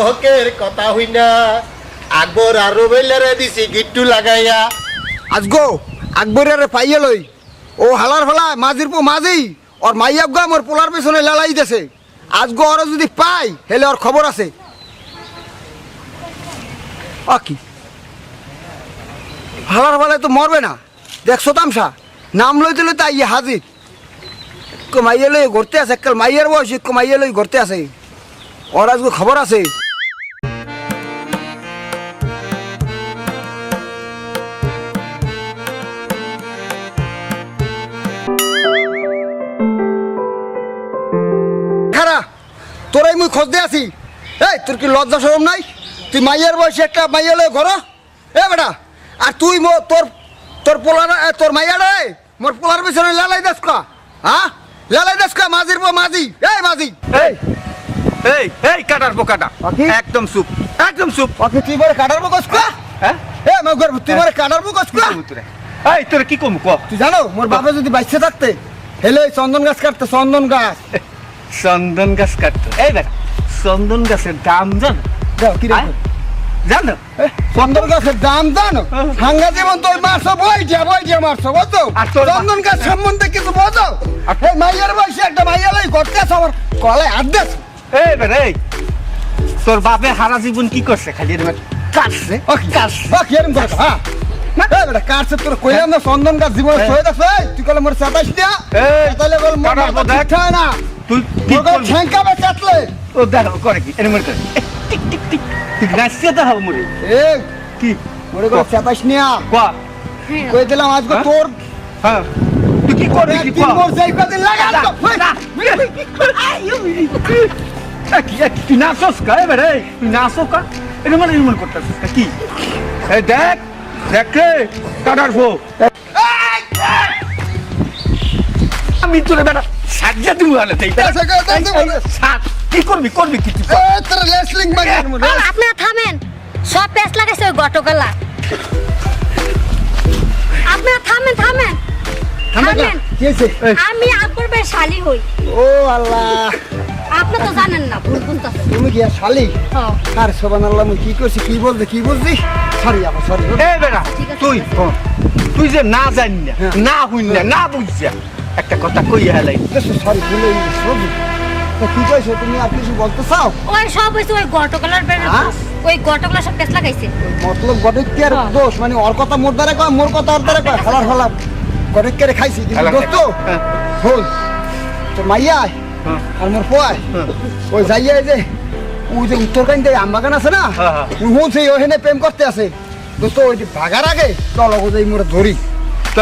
হকের কথা হই না আকবর আর রুবেলেরে দিছি গিট্টু লাগাইয়া আজগো আকবরের পাইয়ে লই ও হালার ফলা মাঝির পো মাঝি ওর মাইয়াব গা মোর পোলার পেছনে লালাই দেছে আজগো ওরা যদি পাই হেলে ওর খবর আছে কি হালার ফলায় তো মরবে না দেখছো তামসা নাম লইতে লইতে আইয়ে হাজির মাইয়া লই ঘুরতে আছে কাল মাইয়ার বয়স মাইয়া লই ঘুরতে আছে ওর আজগো খবর আছে তোরাই মুই খোঁজ দিয়ে আছি এই তোর কি লজ্জা শরম নাই তুই মাইয়ের বয়সে একটা মাইয়া লয়ে ঘর এ বেটা আর তুই তোর তোর পোলার তোর মাইয়া রে মোর পোলার পিছনে লালাই দেশ কা হ্যাঁ লালাই দেশ কা মাঝির পো মাঝি এই মাঝি এই এই এই কাটার পোকাটা একদম চুপ একদম চুপ ওকে তুই বলে কাটার পো কস কা হ্যাঁ এ মগর তুই বলে কাটার পো কস কা এই তোর কি কম ক তুই জানো মোর বাবা যদি বাইসে থাকতে হেলে চন্দন গাছ কাটতে চন্দন গাছ চন্দন গাছ কাটতো এই দেখ চন্দন গাছের দাম জানো কি জানো চন্দন গাছের দাম জানো হাঙ্গা যেমন তোর মারছো বই মারছো বুঝছো আর তোর চন্দন গাছ সম্বন্ধে কিছু বোঝো এই মাইয়ার বয়সে একটা মাইয়া লাই করতে আছে আমার কলে হাত দেশ এই বেটা এই তোর বাপে হারা জীবন কি করছে খালি এরকম কাটছে কি এরকম করছো হ্যাঁ এই বেটা কাটছে তোর কইলাম না চন্দন গাছ জীবনে ছয়ে দেখছো তুই কলে মোর 27 দিয়া তাহলে বল মোর ঠিক হয় না তুই কি করবি ঠ্যাঙ্কাবে চাটলে ও দেখো করে কি এরকম করে টিক টিক টিক তুই নাচতে তো হবে মরে এ কি মোরে করে 27 নিয়া কোয়া কই দিলাম আজকে তোর হ্যাঁ তুই কি করবি কি কোয়া মোর যাই কদিন লাগা না তুই নাচস কা এবারে তুই নাচো কা এটা মানে এমন করতেছিস কি এই দেখ দেখ রে কাটার ফো আমি তোরে বেটা সাজ্জা তুমি আলে তাই সাত কি করবি কি তুই তোর লেসলিং মাগের মধ্যে আপনি থামেন সব পেছ লাগাইছে ওই গটকালা আপনি থামেন কি হইছে আমি আকবর ভাই শালি হই ও আল্লাহ আপনি তো জানেন না ভুল বুঝতাছেন তুমি কি শালি হ্যাঁ আর সুবহানাল্লাহ মুই কি করছি কি বলছি সরি আপা সরি এই বেটা তুই যে না জানি না হুই না বুঝছা একটা কথা কইয়া হেলাই সরি ভুলে গেছি কি কইছো তুমি আর কিছু বলতে চাও ওই সব হইছে ওই গটকালার বেড়ে ওই গটকালা সব পেছ লাগাইছে মতলব গটক আর দোষ মানে ওর কথা মোর দ্বারা কয় মোর কথা ওর দ্বারা কয় হলার গটক কে খাইছি কিন্তু দোস্ত হল তো মাইয়া আর মোর পোয় ওই যাইয়া যে ওই যে উত্তরকান যে আম বাগান আছে না ওই হুনছে ওখানে প্রেম করতে আছে দোস্ত ওই ভাগার আগে চলো ওই মোরে ধরি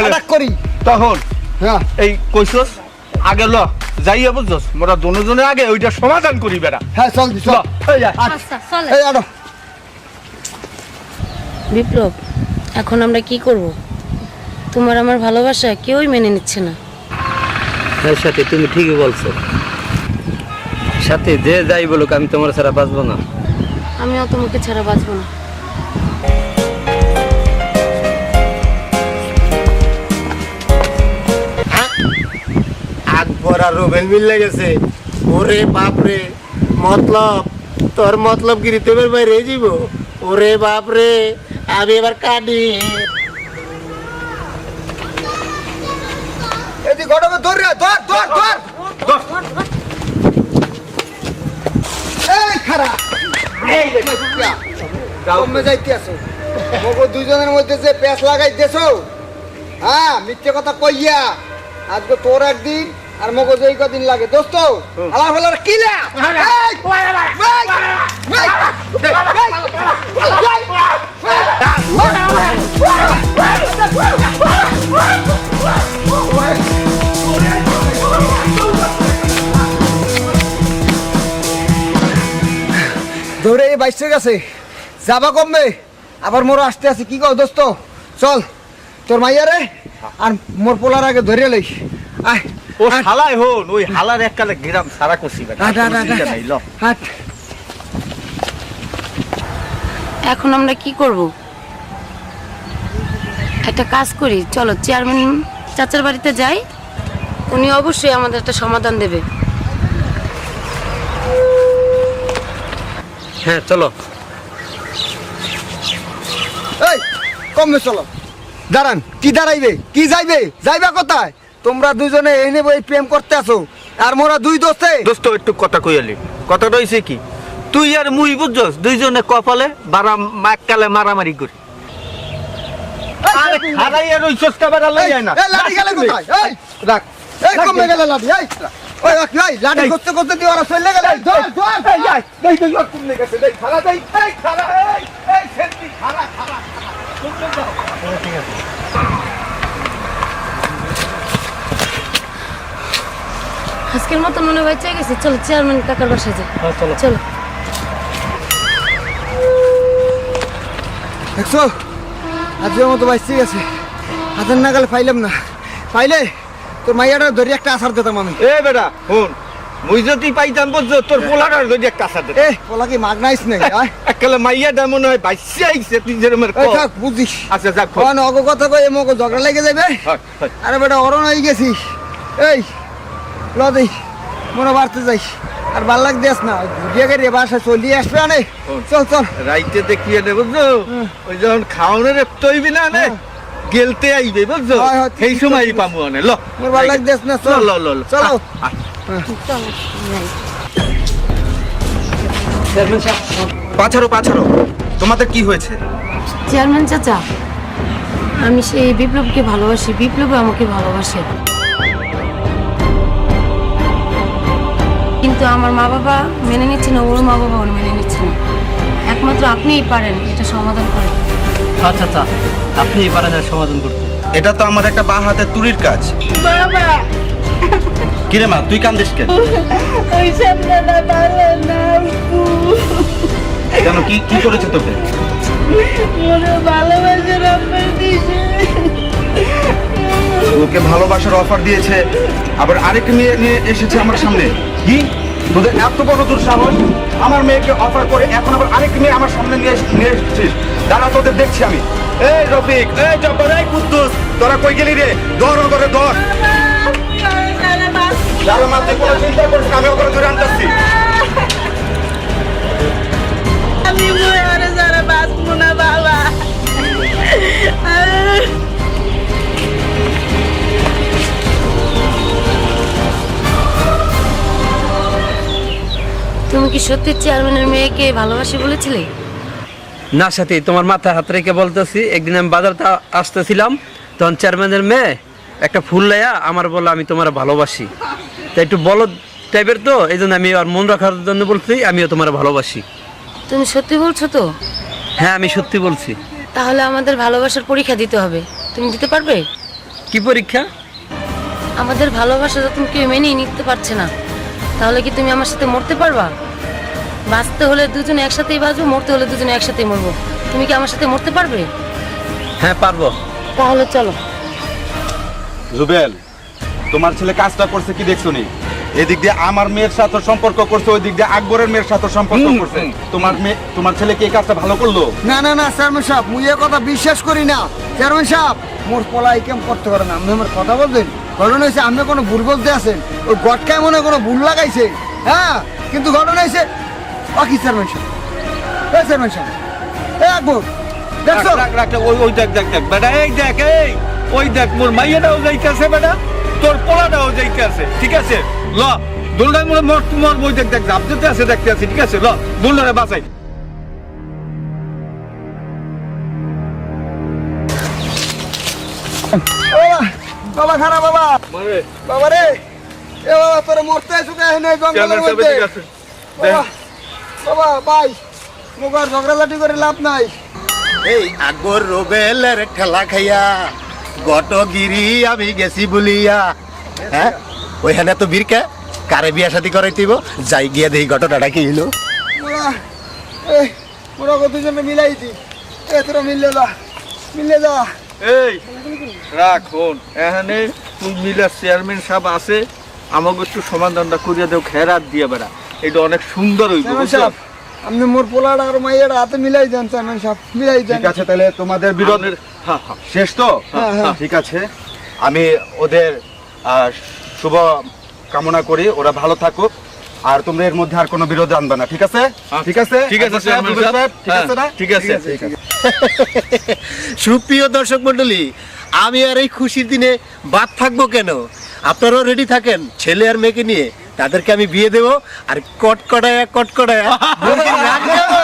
আটাক করি তখন হ্যাঁ এই কইছস আগে ল যাইয়া বুঝছস মোরা দুজনের আগে ওইটা সমাধান করি বেটা হ্যাঁ চল এই যা আচ্ছা চলে এই আনো বিপ্লব এখন আমরা কি করব তোমার আমার ভালোবাসা কেউই মেনে নিচ্ছে না হ্যাঁ সাথী তুমি ঠিকই বলছো সাথী যে যাই বলুক আমি তোমার ছাড়া বাঁচবো না আমিও তোমাকে ছাড়া বাঁচবো না আকবর আর রুবেল মিলে গেছে ওরে বাপরে মতলব তোর মতলব কি ঋতুবের বাইরে যাইব ওরে বাপরে আমি এবার কাটি এই যে গড়বে ধর রে ধর এই খারা এই কমে যাইতে আছো মগো দুইজনের মধ্যে যে পেঁচ লাগাইতেছো হ্যাঁ মিথ্যে কথা কইয়া আজকে তোর একদিন আর মগো যেই কদিন লাগে দোস্ত আলা ফেলার কিলা দৌড়ে বাইশে গেছে যাবা কমবে আবার মোর আসতে আছে কি কও দোস্ত চল তোর মাইয়া রে আর মোর পোলার আগে ধরে লই আয় ও শালাই হন ওই হালার এককালে গ্রাম সারা করছি বেটা হাট এখন আমরা কি করব একটা কাজ করি চলো চেয়ারম্যান চাচার বাড়িতে যাই উনি অবশ্যই আমাদের একটা সমাধান দেবে হ্যাঁ চলো। এই কমে চলো। দাঁড়ান, কি দাঁড়াইবে, কি যাইবে, যাইবা কোথায়? তোমরা দুজনে এনে বই প্রেম করতে আসো, আর মোরা দুই দোস্তে। দোস্ত একটু কথা কইয়ালি, কথাটা হইছে কি, তুই আর মুই বুঝছস দুইজনে কপালে এককালে মারামারি করি। আরে খারাই আর ওই সস্তা বেড়া লই যায় না। এই লাঠি গেলে কোথায়? এই রাখ। এই কমে গেলে লাঠি। এই ওই রাখ, এই লাঠি করতে করতে তুই ওরা চলে গেলে। ধর ধর। এই আয়, দেই দেই আর কোন লেগেছে, দেই খারা দেই, এই খারা, এই সেন্টি খারা খারা। ঠিক আছে। আজকের মতো মনে হয় চেয়ে গেছি, চলো চেয়ারম্যান কাকার বাসায় যাই। চলো চলো। দেখছো, আজকের মতো বাইসে গেছে। হাতের নাগালে পাইলাম না, পাইলে তোর মাইয়াটা ধরি একটা আসার দিতাম আমি। এ বেটা শুন, মুই যদি পাইতাম বুঝছো তোর পোলাটার যদি একটা কাঁচা দে। এ পোলা কি মাগ নাইস নাই? এককালে মাইয়া মনে হয় বাইসে আইছে তুই যেরকম থাক বুঝিস। আচ্ছা যাক। অগ কথা কই এমক ঝগড়া লেগে যাবে। আরে বেটা অরণ হয়ে গেছিস। এই লদি মনে বাড়তে যাইস, আর ভাল লাগ দিস না, ঘুরিয়ে গেলে বাসা চলিয়ে আসবে আনে। চল চল। রাইতে দেখিয়ে দে বুঝছো, ওই যখন খাওয়ানোর তৈবি না নে গেলতে আইবে বুঝছো, হয়, হয়, সেই সময় পাবো আনে। ল মোর ভাল লাগ দিস না, চল ল ল ল চলো। পাছাড়ো পাছাড়ো, তোমাদের কি হয়েছে? চেয়ারম্যান চাচা, আমি সেই বিপ্লবকে ভালোবাসি, বিপ্লবও আমাকে ভালোবাসে, কিন্তু আমার মা বাবা মেনে নিচ্ছে না, ওর মা বাবা মেনে নিচ্ছে না। একমাত্র আপনিই পারেন এটা সমাধান করেন। আচ্ছা আচ্ছা, আপনি পারেন এর সমাধান করতে। এটা তো আমার একটা বাঁ হাতের তুলির কাজ। বাবা কিরে মা, তুই কান্দিস কেন? ওই সামনেটা ভালো না, কেন, কি কি করেছে তোকে? মনে ভালোবাসার অফার দিয়েছে। ওকে ভালোবাসার অফার দিয়েছে, আবার আরেক মেয়ে নিয়ে এসেছে আমার সামনে। কি তোদের এত বড় দুঃসাহস, আমার মেয়েকে অফার করে এখন আবার আরেক মেয়ে আমার সামনে নিয়ে এসেছিস? দাঁড়া, তোদের দেখছি আমি। এই রফিক, এই জব্বার, এই কুদ্দুস, তোরা কই গেলি রে? ধর ওদের ধর। যারা মাঝে কোনো চিন্তা করিস না, আমি ওখানে ধরে আনতেছি। আমি মরে যারা বাঁচবো না বাবা। তুমি কি সত্যি চেয়ারম্যানের মেয়েকে ভালোবাসি বলেছিলে? না সাথী, তোমার মাথায় হাত রেখে বলতেছি, একদিন আমি বাজারটা আসতেছিলাম, তখন চেয়ারম্যানের মেয়ে একটা ফুল লাইয়া আমার বলে আমি তোমার ভালোবাসি। তাই একটু বলো টাইপের তো, এই জন্য আমি আর মন রাখার জন্য বলছি আমিও তোমার ভালোবাসি। তুমি সত্যি বলছো তো? হ্যাঁ আমি সত্যি বলছি। তাহলে আমাদের ভালোবাসার পরীক্ষা দিতে হবে, তুমি দিতে পারবে? কি পরীক্ষা? আমাদের ভালোবাসা তো তুমি কেউ মেনেই নিতে পারছে না, তাহলে কি তুমি আমার সাথে মরতে পারবা? বাঁচতে হলে দুজনে একসাথেই বাঁচবো, মরতে হলে দুজনে একসাথেই মরবো। তুমি কি আমার সাথে মরতে পারবে? হ্যাঁ পারবো। তাহলে চলো। রুবেল, তোমার ছেলে কাজটা করছে কি দেখছো নি? এদিক দিয়ে আমার মেয়ের সাথে সম্পর্ক করছে, ওই দিক দিয়ে আকবরের মেয়ের সাথে সম্পর্ক করছে। তোমার ছেলে কি এই কাজটা ভালো করলো? না না না চেয়ারম্যান সাহেব, মুই এ কথা বিশ্বাস করি না। চেয়ারম্যান সাহেব, মোর পোলা এই কেম করতে পারে না। আপনি আমার কথা বলবেন, ঘটনা হয়েছে আপনি কোনো ভুল বলতে আছেন, ওই গটকায় মনে কোনো ভুল লাগাইছে। হ্যাঁ, কিন্তু ঘটনা হয়েছে কি চেয়ারম্যান সাহেব, এই চেয়ারম্যান সাহেব, এই আকবর দেখছো? ওই দেখ দেখ দেখ বেটা, এই দেখ, এই ওই দেখ, মোর মাইয়াটাও যাইতেছে বেটা, তোর পোলাটাও যাইতেছে। ঠিক আছে, ল দুলটাই মনে মর তোমার বই দেখ দেখ জাপ যেতে আছে, দেখতে আছে। ঠিক আছে, ল দুলটারে বাঁচাই। বাবা খারাপ, বাবা বাবা রে, এ বাবা তোরে মরতে শুকে নাই জঙ্গলের মধ্যে। বাবা বাবা ভাই, মুগার ঝগড়াঝাটি করে লাভ নাই। এই আগর রোবেলের ঠেলা খাইয়া গটগিরি আমি গেছি বলিয়া, হ্যাঁ ওইখানে তো বীরকে কারে বিয়া শাদি করাইতিব, যাই গিয়া দেখি ঘটনাটা কি হইলো। মোরা এই মোরা কত জন্য মিলাই দি, এ তোরা মিললে যা, মিললে যা। এই রাখ হন, এখানে তুই মিলা চেয়ারম্যান সাহেব আছে, আমাকে একটু সমাধানটা করিয়া দেও, খেরাত দিয়ে বেড়া, এটা অনেক সুন্দর হইব। চেয়ারম্যান সাহেব, আপনি মোর পোলাটা আর মাইয়াটা হাতে মিলাই দেন। চেয়ারম্যান সাহেব মিলাই দেন। ঠিক আছে, তাহলে তোমাদের বিরোধের শেষ তো? ঠিক আছে, আমি ওদের শুভ কামনা করি, ওরা ভালো থাকুক। আর তোমরা এর মধ্যে আর কোনো বিরোধ আনবে না, ঠিক আছে? ঠিক আছে, ঠিক আছে আচ্ছা, চেয়ারম্যান রুবেল সাহেব, ঠিক আছে না? ঠিক আছে ঠিক আছে। সুপ্রিয় দর্শক মন্ডলী, আমি আর এই খুশির দিনে বাদ থাকবো কেন? আপনারাও রেডি থাকেন ছেলে আর মেয়েকে নিয়ে, তাদেরকে আমি বিয়ে দেবো আর কটকটায়া মুরগির রান দেবো।